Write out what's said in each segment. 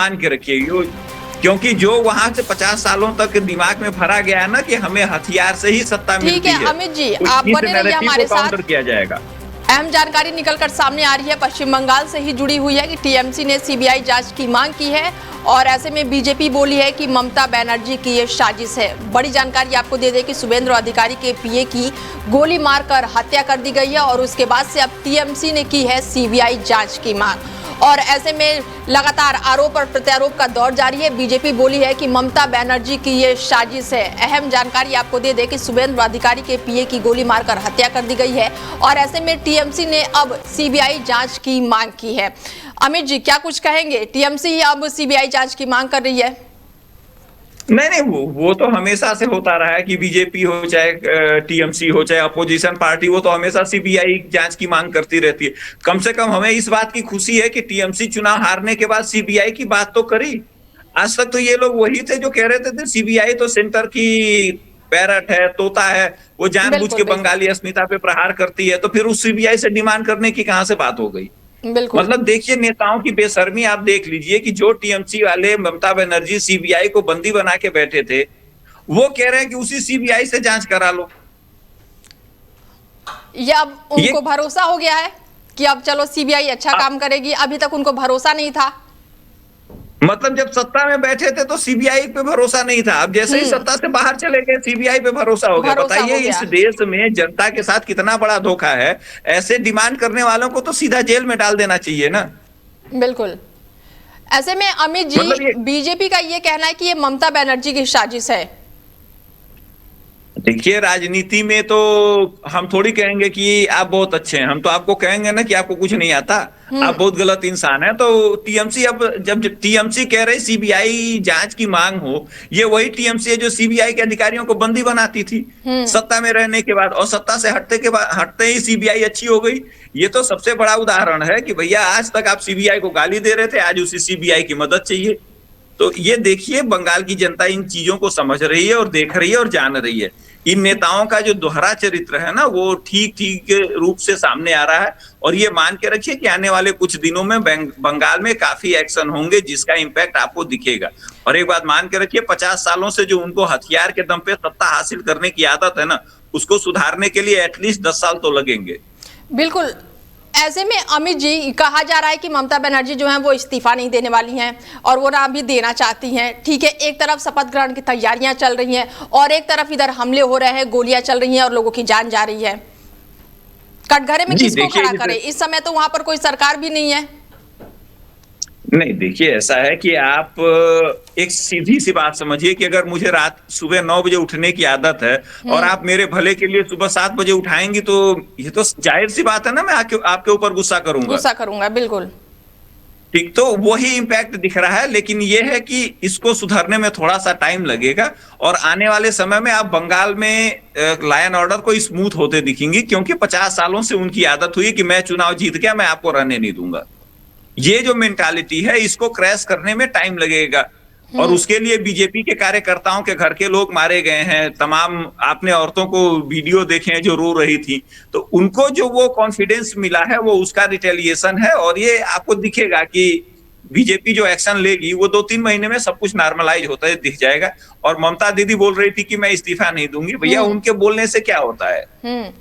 मान के रखिए क्योंकि जो वहां से 50 सालों तक दिमाग में भरा गया है ना कि हमें हथियार से ही सत्ता मिलती है। अमित जी, आप बने रहिए हमारे साथ, काउंटर किया जाएगा। अहम जानकारी निकलकर सामने आ रही है, पश्चिम बंगाल से ही जुड़ी हुई है कि टीएमसी ने सीबीआई जांच की मांग की है और ऐसे में बीजेपी बोली है कि ममता बनर्जी की ये साजिश है। बड़ी जानकारी आपको दे दें कि शुभेंद्र अधिकारी के पीए की गोली मारकर हत्या कर दी गई है और उसके बाद से अब टीएमसी ने की है सीबीआई जांच की मांग और ऐसे में लगातार आरोप और प्रत्यारोप का दौर जारी है। बीजेपी बोली है कि ममता बनर्जी की ये साजिश है। अहम जानकारी आपको दे दें कि शुभेंद्र अधिकारी के पीए की गोली मारकर हत्या कर दी गई है और ऐसे में टीएमसी ने अब सीबीआई जांच की मांग की है। अमित जी, क्या कुछ कहेंगे? टीएमसी अब सीबीआई जांच की मांग कर रही है। नहीं, वो तो हमेशा से होता रहा है कि बीजेपी हो चाहे टीएमसी हो चाहे अपोजिशन पार्टी, वो तो हमेशा सीबीआई जांच की मांग करती रहती है। कम से कम हमें इस बात की खुशी है कि टीएमसी चुनाव हारने के बाद सीबीआई की बात तो करी। आज तक तो ये लोग वही थे जो कह रहे थे सीबीआई तो सेंटर की पैरट है, तोता है, वो जानबूझ के बंगाली अस्मिता पे प्रहार करती है। तो फिर उस सीबीआई से डिमांड करने की कहां से बात हो गई? मतलब देखिए, नेताओं की बेशर्मी आप देख लीजिए कि जो टीएमसी वाले ममता बनर्जी सीबीआई को बंदी बना के बैठे थे, वो कह रहे हैं कि उसी सीबीआई से जांच करा लो। ये अब उनको भरोसा हो गया है कि अब चलो सीबीआई अच्छा काम करेगी, अभी तक उनको भरोसा नहीं था। मतलब जब सत्ता में बैठे थे तो सीबीआई पे भरोसा नहीं था, अब जैसे ही सत्ता से बाहर चले गए सीबीआई पे भरोसा हो गया। बताइए इस देश में जनता के साथ कितना बड़ा धोखा है। ऐसे डिमांड करने वालों को तो सीधा जेल में डाल देना चाहिए ना। बिल्कुल। ऐसे में अमित जी, मतलब बीजेपी का ये कहना है कि ये ममता बनर्जी की साजिश है। देखिए, राजनीति में तो हम थोड़ी कहेंगे कि आप बहुत अच्छे हैं, हम तो आपको कहेंगे ना कि आपको कुछ नहीं आता, आप बहुत गलत इंसान है। तो टीएमसी अब जब टीएमसी कह रहे सीबीआई जांच की मांग हो, ये वही टीएमसी है जो सीबीआई के अधिकारियों को बंदी बनाती थी सत्ता में रहने के बाद, और सत्ता से हटते ही सीबीआई अच्छी हो गई। ये तो सबसे बड़ा उदाहरण है कि भैया आज तक आप सीबीआई को गाली दे रहे थे, आज उसी सीबीआई की मदद चाहिए। तो ये देखिए, बंगाल की जनता इन चीजों को समझ रही है और देख रही है और जान रही है। इन नेताओं का जो दोहरा चरित्र है ना, वो ठीक रूप से सामने आ रहा है। और ये मान के रखिए कि आने वाले कुछ दिनों में बंगाल में काफी एक्शन होंगे जिसका इम्पैक्ट आपको दिखेगा। और एक बात मान के रखिए, 50 सालों से जो उनको हथियार के दम पे सत्ता हासिल करने की आदत है ना, उसको सुधारने के लिए एटलीस्ट 10 साल तो लगेंगे। बिल्कुल। ऐसे में अमित जी, कहा जा रहा है कि ममता बनर्जी जो है वो इस्तीफा नहीं देने वाली हैं और वो ना अभी देना चाहती हैं। ठीक है, एक तरफ शपथ ग्रहण की तैयारियां चल रही हैं और एक तरफ इधर हमले हो रहे हैं, गोलियां चल रही हैं और लोगों की जान जा रही है। कटघरे में किसको खड़ा करे? इस समय तो वहां पर कोई सरकार भी नहीं है। नहीं, देखिए, ऐसा है कि आप एक सीधी सी बात समझिए कि अगर मुझे सुबह 9 बजे उठने की आदत है और आप मेरे भले के लिए सुबह 7 बजे उठाएंगी, तो ये तो जाहिर सी बात है ना, मैं आपके ऊपर गुस्सा करूंगा। बिल्कुल ठीक। तो वही इम्पैक्ट दिख रहा है, लेकिन ये है कि इसको सुधारने में थोड़ा सा टाइम लगेगा और आने वाले समय में आप बंगाल में लॉ एंड ऑर्डर को स्मूथ होते दिखेंगी, क्योंकि 50 सालों से उनकी आदत हुई कि मैं चुनाव जीत गया, मैं आपको रहने नहीं दूंगा। ये जो मेंटालिटी है, इसको क्रैश करने में टाइम लगेगा। और उसके लिए बीजेपी के कार्यकर्ताओं के घर के लोग मारे गए हैं, तमाम आपने औरतों को वीडियो देखे हैं जो रो रही थी, तो उनको जो वो कॉन्फिडेंस मिला है वो उसका रिटेलिएशन है। और ये आपको दिखेगा कि बीजेपी जो एक्शन लेगी वो 2-3 महीने में सब कुछ नॉर्मलाइज होता है दिख जाएगा। और ममता दीदी बोल रही थी कि मैं इस्तीफा नहीं दूंगी, भैया उनके बोलने से क्या होता है?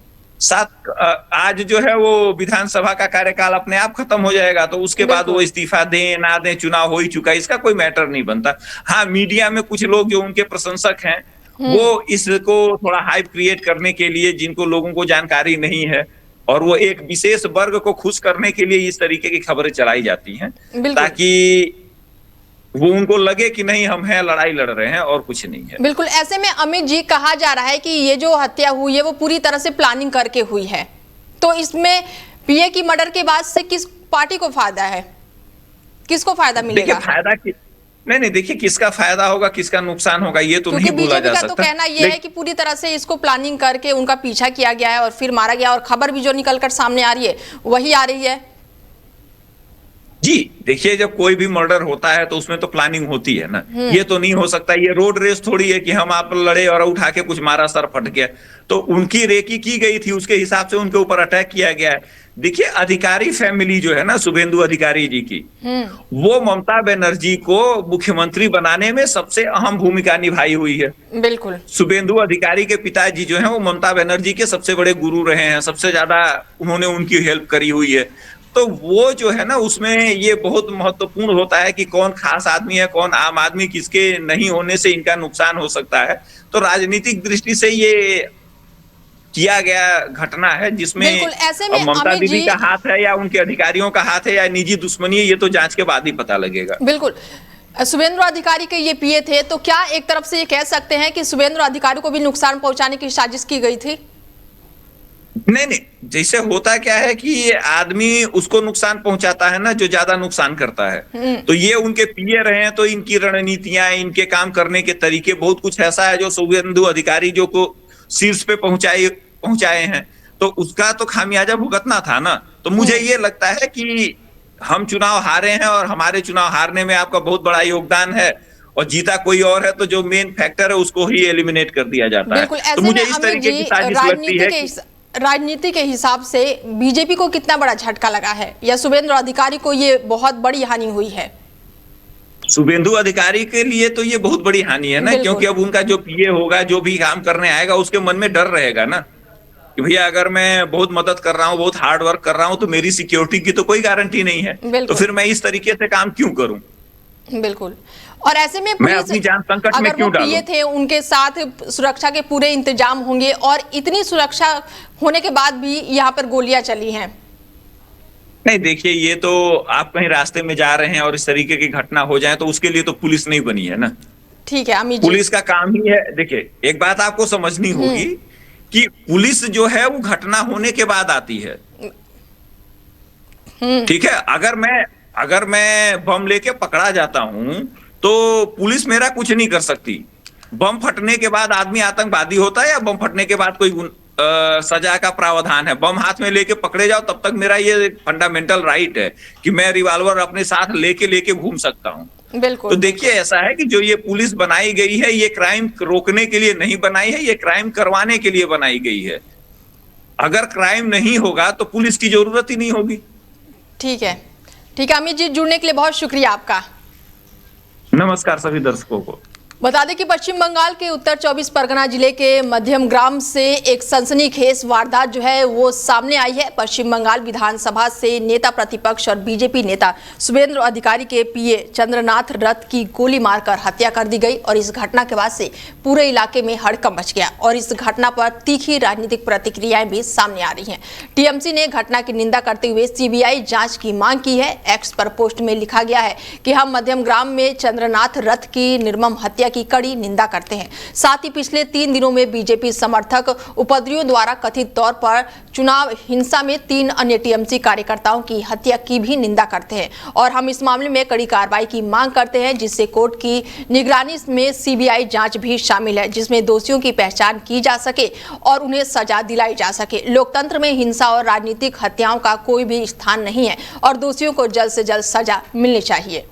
आज जो है वो विधानसभा का कार्यकाल अपने आप खत्म हो जाएगा, तो उसके बाद वो इस्तीफा दें ना दें, चुनाव हो ही चुका, इसका कोई मैटर नहीं बनता। हाँ, मीडिया में कुछ लोग जो उनके प्रशंसक हैं, वो इसको थोड़ा हाइप क्रिएट करने के लिए, जिनको लोगों को जानकारी नहीं है और वो एक विशेष वर्ग को खुश करने के लिए इस तरीके की खबरें चलाई जाती हैं, ताकि वो उनको लगे कि नहीं, हम हैं, लड़ाई लड़ रहे हैं और कुछ नहीं है। बिल्कुल। ऐसे में अमित जी, कहा जा रहा है कि ये जो हत्या हुई है वो पूरी तरह से प्लानिंग करके हुई है, तो इसमें पीए की मर्डर के बाद से किस पार्टी को फायदा है, किसको फायदा मिलेगा? नहीं, देखिए, किसका फायदा होगा किसका नुकसान होगा ये तो नहीं बोला जा सकता। तो कहना ये है कि पूरी तरह से इसको प्लानिंग करके उनका पीछा किया गया है और फिर मारा गया, और खबर भी जो निकलकर सामने आ रही है वही आ रही है। जी देखिए, जब कोई भी मर्डर होता है तो उसमें तो प्लानिंग होती है ना। ये तो नहीं हो सकता, ये रोड रेस थोड़ी है कि हम आप लड़े और उठा के कुछ मारा, सर फट गया। तो उनकी रेकी की गई थी, उसके हिसाब से उनके ऊपर अटैक किया गया है। देखिए, अधिकारी फैमिली जो है ना शुभेंदु अधिकारी जी की, वो ममता बनर्जी को मुख्यमंत्री बनाने में सबसे अहम भूमिका निभाई हुई है। बिल्कुल। शुभेंदु अधिकारी के पिताजी जो हैं वो ममता बनर्जी के सबसे बड़े गुरु रहे हैं, सबसे ज्यादा उन्होंने उनकी हेल्प करी हुई है। तो वो जो है ना उसमें ये बहुत महत्वपूर्ण होता है कि कौन खास आदमी है, कौन आम आदमी, किसके नहीं होने से इनका नुकसान हो सकता है। तो राजनीतिक दृष्टि से ये किया गया घटना है जिसमें ऐसे में ममता दीदी का हाथ है या उनके अधिकारियों का हाथ है या निजी दुश्मनी है, ये तो जांच के बाद ही पता लगेगा। बिल्कुल। शुभेंदु अधिकारी के ये पीए थे, तो क्या एक तरफ से ये कह सकते हैं कि शुभेंदु अधिकारी को भी नुकसान पहुंचाने की साजिश की गई थी? नहीं, जैसे होता क्या है कि ये आदमी उसको नुकसान पहुंचाता है ना जो ज्यादा नुकसान करता है। तो ये उनके पीए रहे हैं तो इनकी रणनीतियां, इनके काम करने के तरीके, बहुत कुछ ऐसा है जो शुभेंदु अधिकारी जो को शीर्ष पे पहुंचाए हैं, तो उसका तो खामियाजा भुगतना था ना। तो मुझे ये लगता है कि हम चुनाव हारे हैं और हमारे चुनाव हारने में आपका बहुत बड़ा योगदान है, और जीता कोई और है तो जो मेन फैक्टर है उसको ही एलिमिनेट कर दिया जाता है। तो मुझे इस तरीके की साजिश लगती है कि राजनीति के हिसाब से बीजेपी को कितना बड़ा झटका लगा है, या शुभेंदु अधिकारी को ये बहुत बड़ी हानि हुई है? शुभेंदु अधिकारी के लिए तो ये बहुत बड़ी हानि है ना, क्योंकि अब उनका जो पीए होगा, जो भी काम करने आएगा, उसके मन में डर रहेगा ना कि भैया अगर मैं बहुत मदद कर रहा हूँ, बहुत हार्ड वर्क कर रहा हूँ, तो मेरी सिक्योरिटी की तो कोई गारंटी नहीं है, तो फिर मैं इस तरीके से काम क्यों करूं? बिल्कुल। और ऐसे में मैं अपनी जान संकट में क्यों डालूं? पीए थे, उनके साथ सुरक्षा के पूरे इंतजाम होंगे, और इतनी सुरक्षा होने के बाद भी यहाँ पर गोलियां चली हैं। नहीं, देखिए, ये तो आप कहीं रास्ते में जा रहे हैं और इस तरीके की घटना हो जाए तो उसके लिए तो पुलिस नहीं बनी है ना। ठीक है अमित जी, पुलिस का काम ही है। देखिए, एक बात आपको समझनी होगी कि पुलिस जो है वो घटना होने के बाद आती है। ठीक है, अगर मैं बम लेके पकड़ा जाता हूं तो पुलिस मेरा कुछ नहीं कर सकती। बम फटने के बाद आदमी आतंकवादी होता है या बम फटने के बाद कोई सजा का प्रावधान है? बम हाथ में लेके पकड़े जाओ तब तक मेरा ये फंडामेंटल राइट है कि मैं रिवॉल्वर अपने साथ लेके घूम सकता हूं। बिल्कुल। तो देखिए, ऐसा है कि जो ये पुलिस बनाई गई है, ये क्राइम रोकने के लिए नहीं बनाई है, ये क्राइम करवाने के लिए बनाई गई है। अगर क्राइम नहीं होगा तो पुलिस की जरूरत ही नहीं होगी। ठीक है अमित जी, जुड़ने के लिए बहुत शुक्रिया आपका। नमस्कार सभी दर्शकों को। बता दें कि पश्चिम बंगाल के उत्तर 24 परगना जिले के मध्यम ग्राम से एक सनसनीखेज वारदात जो है वो सामने आई है। पश्चिम बंगाल विधानसभा से नेता प्रतिपक्ष और बीजेपी नेता शुभेंदु अधिकारी के पीए चंद्रनाथ रथ की गोली मारकर हत्या कर दी गई, और इस घटना के बाद से पूरे इलाके में हड़कंप मच गया, और इस घटना पर तीखी राजनीतिक प्रतिक्रियाएं भी सामने आ रही हैं। टीएमसी ने घटना की निंदा करते हुए सीबीआई जांच की मांग की है। एक्स पर पोस्ट में लिखा गया है कि हम मध्यम ग्राम में चंद्रनाथ रथ की निर्मम हत्या की कड़ी निंदा करते हैं। साथ ही पिछले 3 दिनों में बीजेपी समर्थक उपद्रवियों द्वारा कथित तौर पर चुनाव हिंसा में 3 अन्य टीएमसी कार्यकर्ताओं की हत्या की भी निंदा करते हैं, और हम इस मामले में कड़ी कार्रवाई की मांग करते हैं, जिससे कोर्ट की निगरानी में सीबीआई जांच भी शामिल है, जिसमें दोषियों की पहचान की जा सके और उन्हें सजा दिलाई जा सके। लोकतंत्र में हिंसा और राजनीतिक हत्याओं का कोई भी स्थान नहीं है, और दोषियों को जल्द से जल्द सजा मिलनी चाहिए।